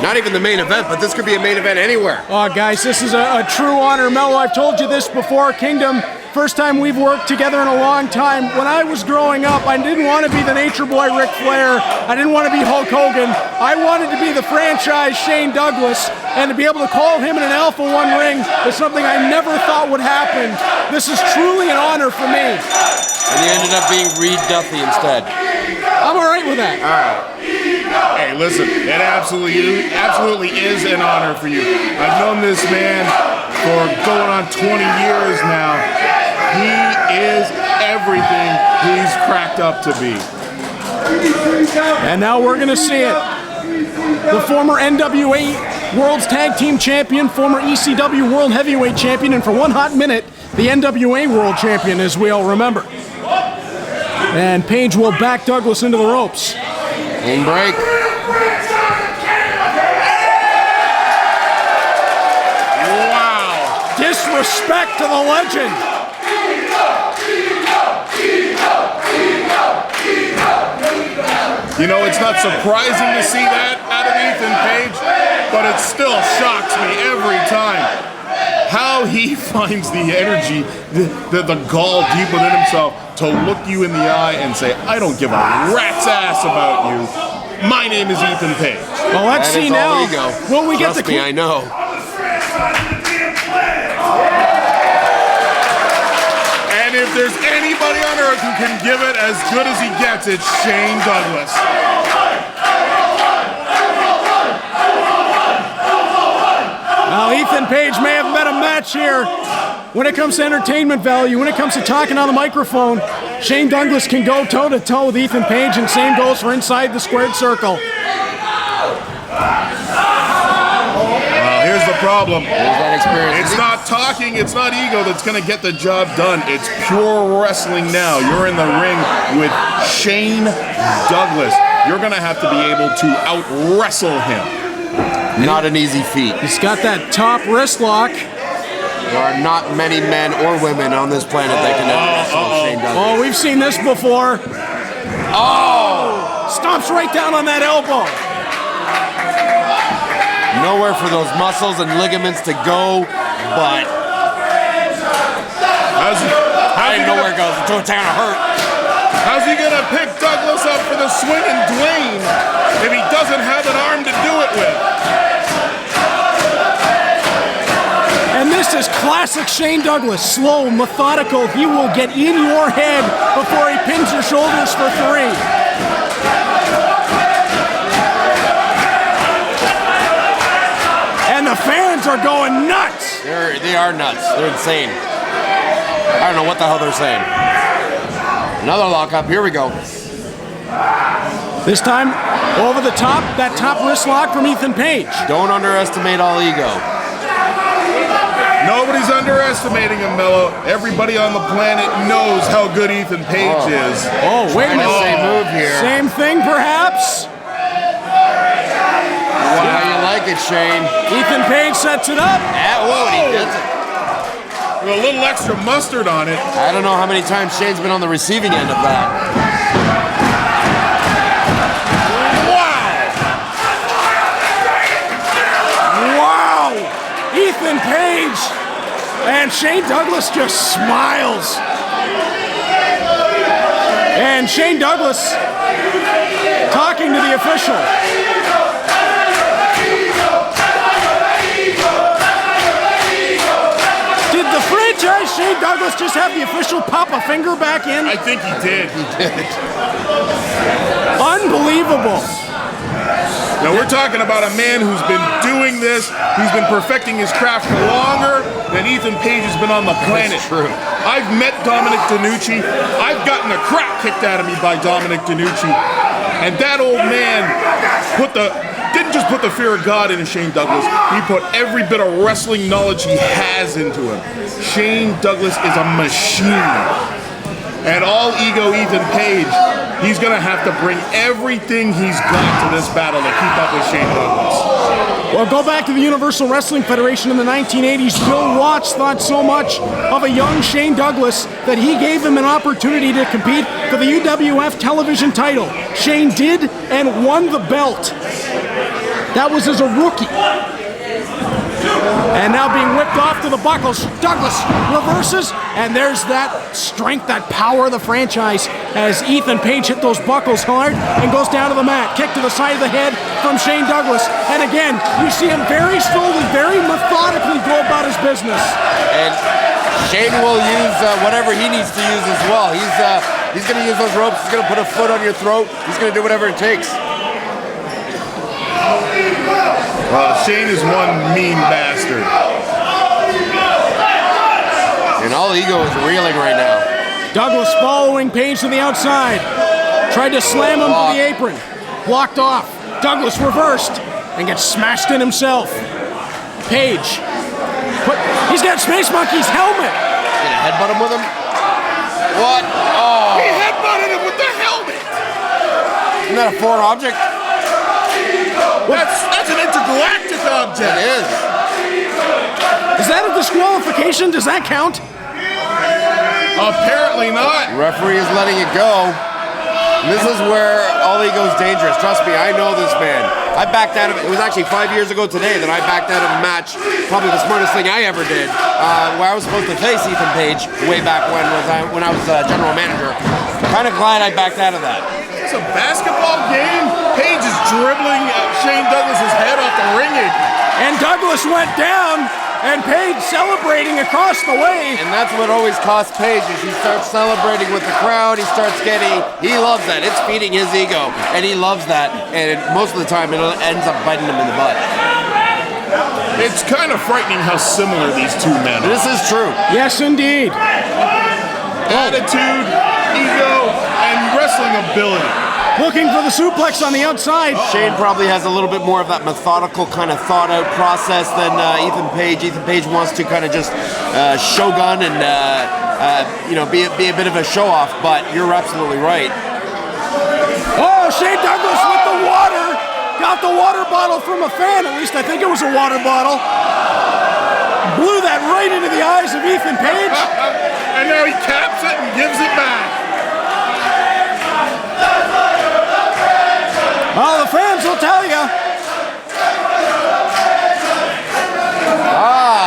Not even the main event, but this could be a main event anywhere. Oh, guys, this is a true honor. Mello, I've told you this before. Kingdom, first time we've worked together in a long time. When I was growing up, I didn't want to be the Nature Boy Ric Flair. I didn't want to be Hulk Hogan. I wanted to be the franchise Shane Douglas, and to be able to call him in an Alpha One ring is something I never thought would happen. This is truly an honor for me. And you ended up being Reed Duffy instead. I'm all right with that. All right. Hey, listen, it absolutely is an honor for you. I've known this man for going on 20 years now. He is everything he's cracked up to be. And now we're going to see it. The former NWA World's Tag Team Champion, former ECW World Heavyweight Champion, and for one hot minute, the NWA World Champion, as we all remember. And Page will back Douglas into the ropes. Clean break. Wow. Disrespect to the legend. You know, it's not surprising to see that out of Ethan Page, but it still shocks me every time. How he finds the energy, the gall deep within himself to look you in the eye and say, I don't give a rat's ass about you. My name is Ethan Page. Well, let's see now. Will we get the... Trust me, I know. And if there's anybody on earth who can give it as good as he gets, it's Shane Douglas. Now, Ethan Page may have met a match here. When it comes to entertainment value, when it comes to talking on the microphone, Shane Douglas can go toe-to-toe with Ethan Page, and same goes for inside the squared circle. Well, here's the problem. It's not talking, it's not ego that's going to get the job done. It's pure wrestling now. You're in the ring with Shane Douglas. You're going to have to be able to out-wrestle him. Not an easy feat. He's got that top wrist lock. There are not many men or women on this planet that can out-wrestle Shane Douglas. Oh, we've seen this before. Oh! Stomps right down on that elbow. Nowhere for those muscles and ligaments to go, but I know where it goes. It's gonna hurt. How's he gonna pick Douglas up for the swing and Dwayne if he doesn't have an arm to do it with? And this is classic Shane Douglas. Slow, methodical. He will get in your head before he pins your shoulders for 3. And the fans are going nuts. They are nuts. They're insane. I don't know what the hell they're saying. Another lockup. Here we go. This time, over the top, that top wrist lock from Ethan Page. Don't underestimate all ego. Nobody's underestimating him, Mello. Everybody on the planet knows how good Ethan Page is. Oh, wait a minute. Same move here. Same thing, perhaps? How you like it, Shane? Ethan Page sets it up. Whoa, he does it. With a little extra mustard on it. I don't know how many times Shane's been on the receiving end of that. Wow! Ethan Page! And Shane Douglas just smiles. And Shane Douglas talking to the official. Did the franchise Shane Douglas just have the official pop a finger back in? I think he did. He did. Unbelievable. Now we're talking about a man who's been doing this, he's been perfecting his craft for longer than Ethan Page has been on the planet. That's true. I've met Dominic DeNucci. I've gotten the crap kicked out of me by Dominic DeNucci. And that old man didn't just put the fear of God into Shane Douglas, he put every bit of wrestling knowledge he has into him. Shane Douglas is a machine. And all ego Ethan Page, he's going to have to bring everything he's got to this battle to keep up with Shane Douglas. Well, go back to the Universal Wrestling Federation in the 1980s. Bill Watts thought so much of a young Shane Douglas that he gave him an opportunity to compete for the UWF television title. Shane did and won the belt. That was as a rookie. And now being whipped off to the buckles. Douglas reverses, and there's that strength, that power of the franchise as Ethan Page hit those buckles hard and goes down to the mat. Kick to the side of the head from Shane Douglas. And again, you see him very slowly, very methodically go about his business. And Shane will use whatever he needs to use as well. He's going to use those ropes. He's going to put a foot on your throat. He's going to do whatever it takes. Shane is one mean bastard. And all ego is reeling right now. Douglas following Page to the outside. Tried to slam him to the apron. Blocked off. Douglas reversed and gets smashed in himself. Page. He's got Space Monkey's helmet. Gonna headbutt him with him? What? Oh. He headbutted him with the helmet. Isn't that a foreign object? That's an intergalactic object. It is. Is that a disqualification? Does that count? Apparently not. The referee is letting it go. And this is where all ego is dangerous. Trust me, I know this man. I backed out of it. It was actually 5 years ago today that I backed out of a match. Probably the smartest thing I ever did. Where I was supposed to face Ethan Page way back when I was general manager. Kind of glad I backed out of that. It's a basketball game. Page is dribbling Shane Douglas's head off the ring apron. And Douglas went down, and Page celebrating across the way. And that's what always costs Page is he starts celebrating with the crowd. He loves that. It's feeding his ego, and he loves that. And most of the time, it ends up biting him in the butt. It's kind of frightening how similar these two men are. This is true. Yes, indeed. Attitude, ego, and wrestling ability. Looking for the suplex on the outside. Shane probably has a little bit more of that methodical kind of thought-out process than Ethan Page. Ethan Page wants to kind of just shogun and be a bit of a show-off. But you're absolutely right. Oh, Shane Douglas with the water. Got the water bottle from a fan. At least I think it was a water bottle. Blew that right into the eyes of Ethan Page. And now he caps it and gives it back. Well, the fans will tell you.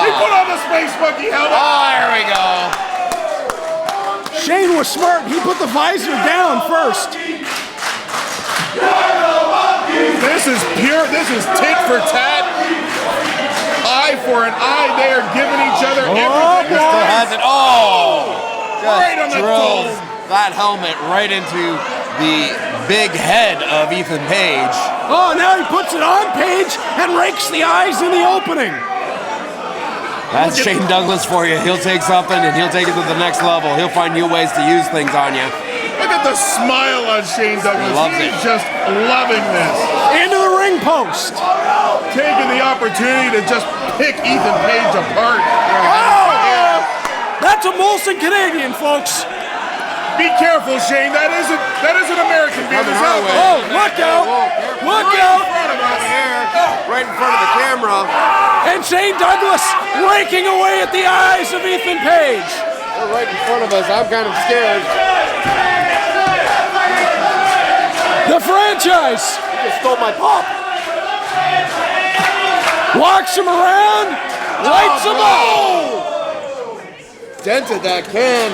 He put on the Space Monkey helmet. Oh, there we go. Shane was smart. He put the visor down first. This is pure. This is tit for tat. Eye for an eye. They are giving each other everything. Still has it. Oh! Just Right on the drills dome. that helmet right into the big head of Ethan Page. Oh, now he puts it on Page and rakes the eyes in the opening. That's Shane Douglas for you. He'll take something and he'll take it to the next level. He'll find new ways to use things on you. Look at the smile on Shane Douglas. Loves He's it. just loving this. Into the ring post. Taking the opportunity to just pick Ethan Page apart. Oh! That's a Molson Canadian, folks. Be careful, Shane. That isn't American beer. Coming There's our alcohol. way. Oh, look out! Look out! Right in front of the camera. And Shane Douglas raking away at the eyes of Ethan Page. They're right in front of us. I'm kind of scared. The franchise You just stole my pop. walks him around, lights him up. Dented that can.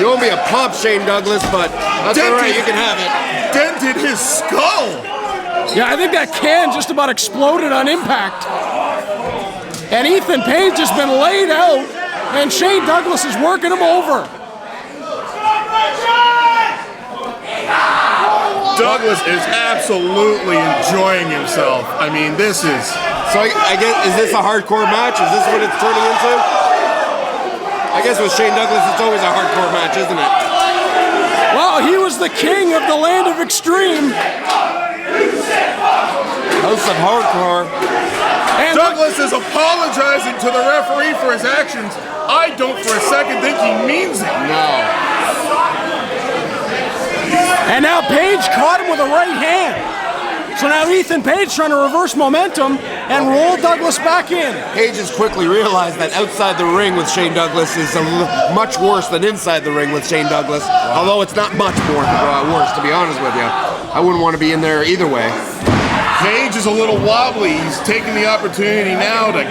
You owe me a pop, Shane Douglas, but that's all right. You can have it. Dented his skull. Yeah, I think that can just about exploded on impact. And Ethan Page has been laid out, and Shane Douglas is working him over. Douglas is absolutely enjoying himself. I mean, this is... So I guess, is this a hardcore match? Is this what it's turning into? I guess with Shane Douglas, it's always a hardcore match, isn't it? Well, he was the king of the land of extreme. House of hardcore. And Douglas is apologizing to the referee for his actions. I don't for a second think he means it. No. And now Page caught him with a right hand. So now Ethan Page trying to reverse momentum and roll Douglas back in. Page has quickly realized that outside the ring with Shane Douglas is much worse than inside the ring with Shane Douglas. Although it's not much more worse, to be honest with you. I wouldn't want to be in there either way. Page is a little wobbly. He's taking the opportunity now to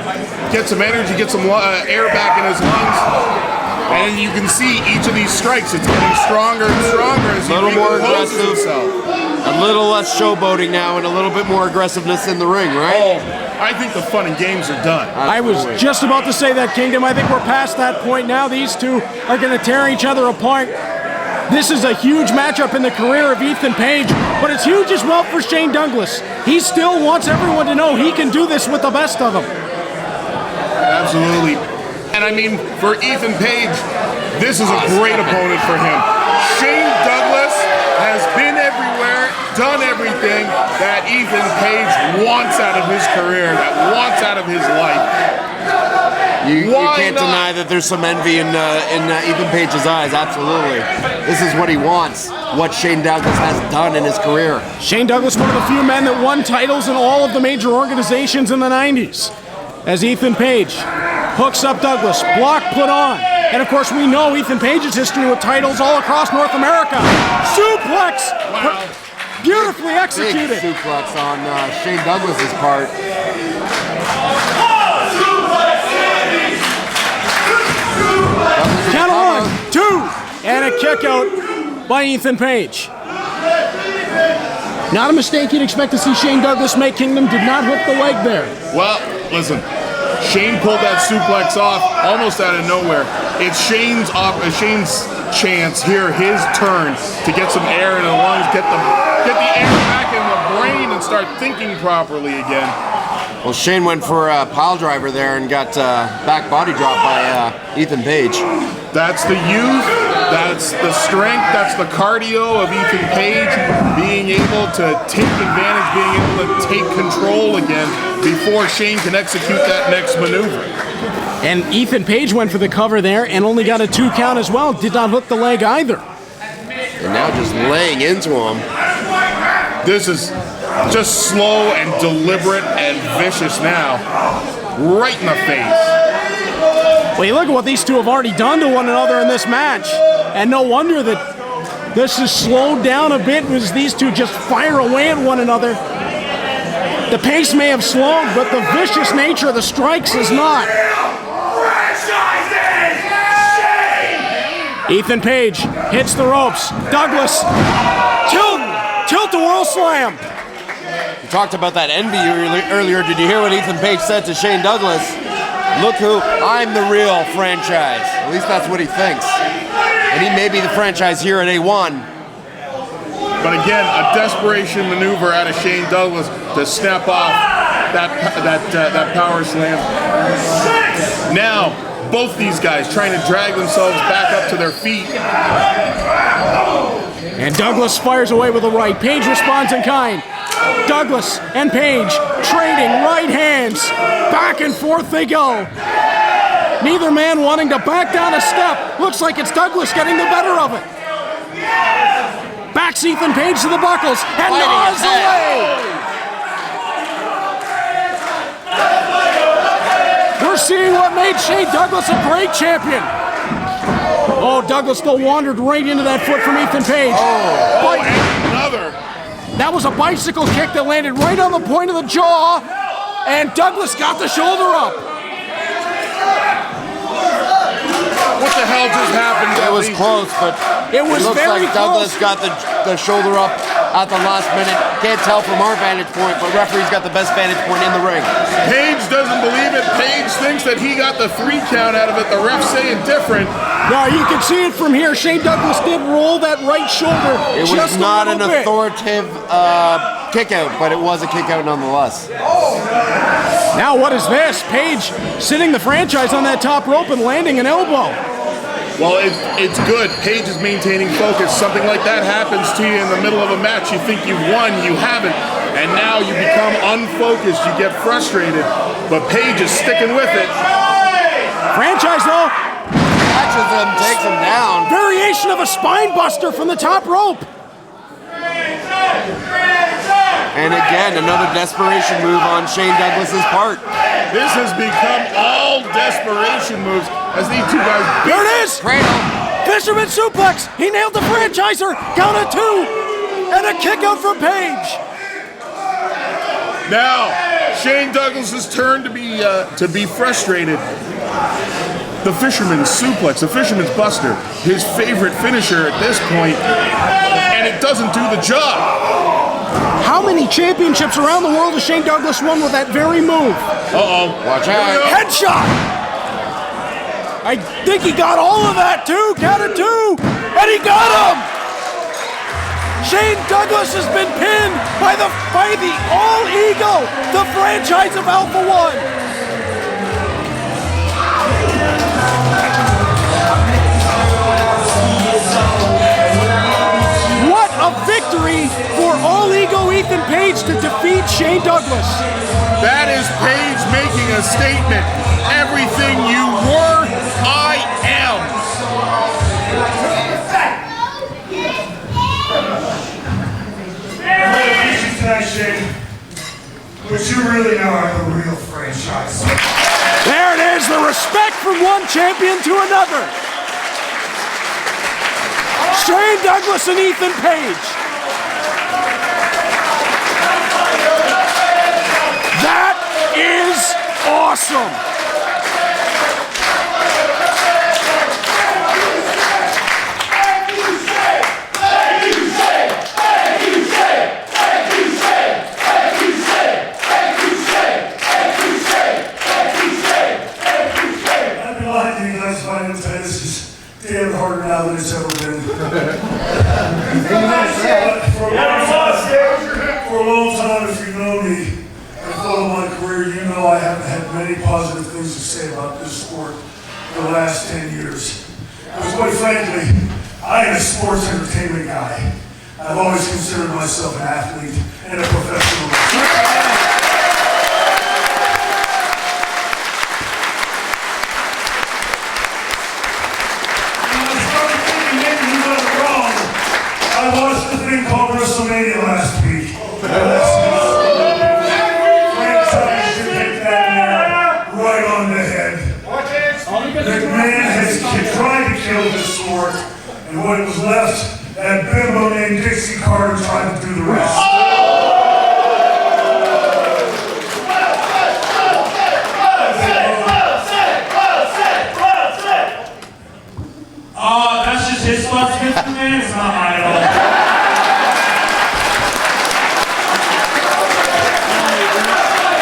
get some energy, get some air back in his lungs. And you can see each of these strikes, it's getting stronger and stronger as he A little more recomposes aggressive, himself. a little less showboating now, and a little bit more aggressiveness in the ring, right? Oh, I think the fun and games are done. I was just about to say that, Kingdom. I think we're past that point now. These two are going to tear each other apart. This is a huge matchup in the career of Ethan Page, but it's huge as well for Shane Douglas. He still wants everyone to know he can do this with the best of them. Absolutely. And I mean, for Ethan Page, this is a great opponent for him. Shane Douglas has been everywhere, done everything that Ethan Page wants out of his career, that wants out of his life. You can't deny that there's some envy in Ethan Page's eyes, absolutely. This is what he wants, what Shane Douglas has done in his career. Shane Douglas, one of the few men that won titles in all of the major organizations in the 90s. As Ethan Page hooks up Douglas, block put on. And of course we know Ethan Page's history with titles all across North America. Suplex! Wow. Beautifully executed. Big suplex on Shane Douglas's part. Count of 1, 2, and a kick out by Ethan Page. Not a mistake you'd expect to see Shane Douglas make, Kingdom. Did not hook the leg there. Well, listen, Shane pulled that suplex off almost out of nowhere. It's Shane's chance here, his turn to get some air in the lungs, get the air back in the brain and start thinking properly again. Well, Shane went for a pile driver there and got back body drop by Ethan Page. That's the youth, that's the strength, that's the cardio of Ethan Page being able to take advantage, being able to take control again before Shane can execute that next maneuver. And Ethan Page went for the cover there and only got a 2 count as well. Did not hook the leg either. And now just laying into him. This is just slow and deliberate and vicious now, right in the face. Well, you look at what these two have already done to one another in this match, and no wonder that this has slowed down a bit as these two just fire away at one another. The pace may have slowed, but the vicious nature of the strikes is not. Ethan Page hits the ropes. Douglas, tilt-a-whirl slam. You talked about that envy earlier. Did you hear what Ethan Page said to Shane Douglas? Look who, I'm the real franchise. At least that's what he thinks. And he may be the franchise here at A1. But again, a desperation maneuver out of Shane Douglas to snap off that power slam. Now, both these guys trying to drag themselves back up to their feet. And Douglas fires away with a right. Page responds in kind. Douglas and Page trading right hands. Back and forth they go. Neither man wanting to back down a step. Looks like it's Douglas getting the better of it. Backs Ethan Page to the buckles and gnaws away. We're seeing what made Shane Douglas a great champion. Oh, Douglas still wandered right into that foot from Ethan Page. Oh, and another. That was a bicycle kick that landed right on the point of the jaw, and Douglas got the shoulder up. What the hell just happened? It was close, but it was looks very like Douglas close. got the shoulder up at the last minute. Can't tell from our vantage point, but referee's got the best vantage point in the ring. Page doesn't believe it. Page thinks that he got the 3 count out of it. The ref's saying different. Now you can see it from here. Shane Douglas did roll that right shoulder. It was not an authoritative kick out, but it was a kick out nonetheless. Now what is this? Page sitting the franchise on that top rope and landing an elbow. Well, it's good. Page is maintaining focus. Something like that happens to you in the middle of a match. You think you've won, you haven't. And now you become unfocused. You get frustrated. But Page is sticking with it. Franchise, though. Catches him, takes him down. Variation of a spine buster from the top rope. And again, another desperation move on Shane Douglas's part. This has become all desperation moves as these two guys. There it is! Cradle. Fisherman suplex. He nailed the franchiser. Count of 2. And a kick out from Page. Now, Shane Douglas's turn to be frustrated. The Fisherman's Suplex, the Fisherman's Buster, his favorite finisher at this point, and it doesn't do the job. How many championships around the world has Shane Douglas won with that very move? Uh-oh. Watch out. Headshot! I think he got all of that too, count it two, and he got him! Shane Douglas has been pinned by the All Ego, the franchise of Alpha One. What a victory for All Ego Ethan Page to defeat Shane Douglas. That is Page making a statement. Everything you were, I am. Shane, but you really are the real franchise. There it is, the respect from one champion to another. Shane Douglas and Ethan Page. That is awesome. This is damn harder now than it's ever been. For a long time, if you know me and follow my career, you know I haven't had many positive things to say about this sport for the last 10 years. Because quite frankly, I am a sports entertainment guy. I've always considered myself an athlete and a professional. I watched the thing called WrestleMania last week. Franchise should hit that nail right on the head. McMahon has tried to kill this sport, and what was left, that bimbo named Dixie Carter tried to do the rest. That's just his thoughts, Mr. Man. It's not mine at all.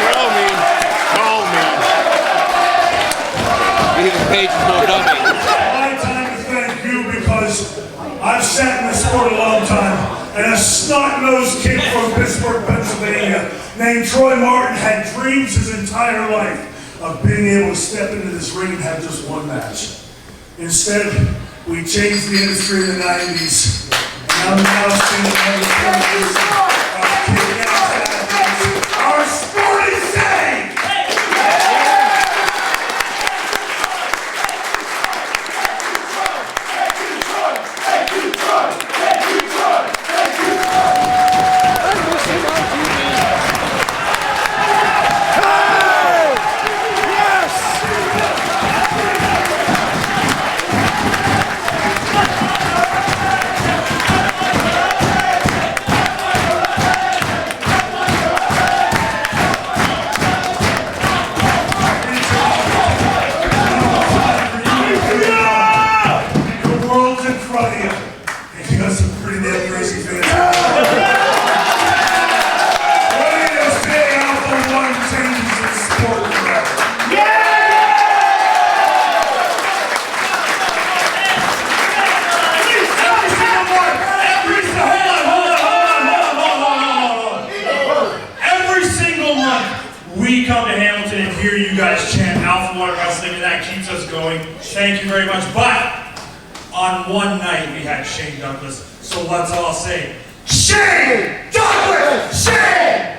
Call me. Ethan Page is no dummy. My time to thank you because I've sat in the sport a long time, and a snot-nosed kid from Pittsburgh, Pennsylvania, named Troy Martin had dreams his entire life of being able to step into this ring and have just one match. Instead, we changed the industry in the 90s, and I'm now seeing the our sport is saved! We come to Hamilton and hear you guys chant Alpha One Wrestling, and that keeps us going. Thank you very much. But on one night we had Shane Douglas, so let's all say, Shane Douglas! Shane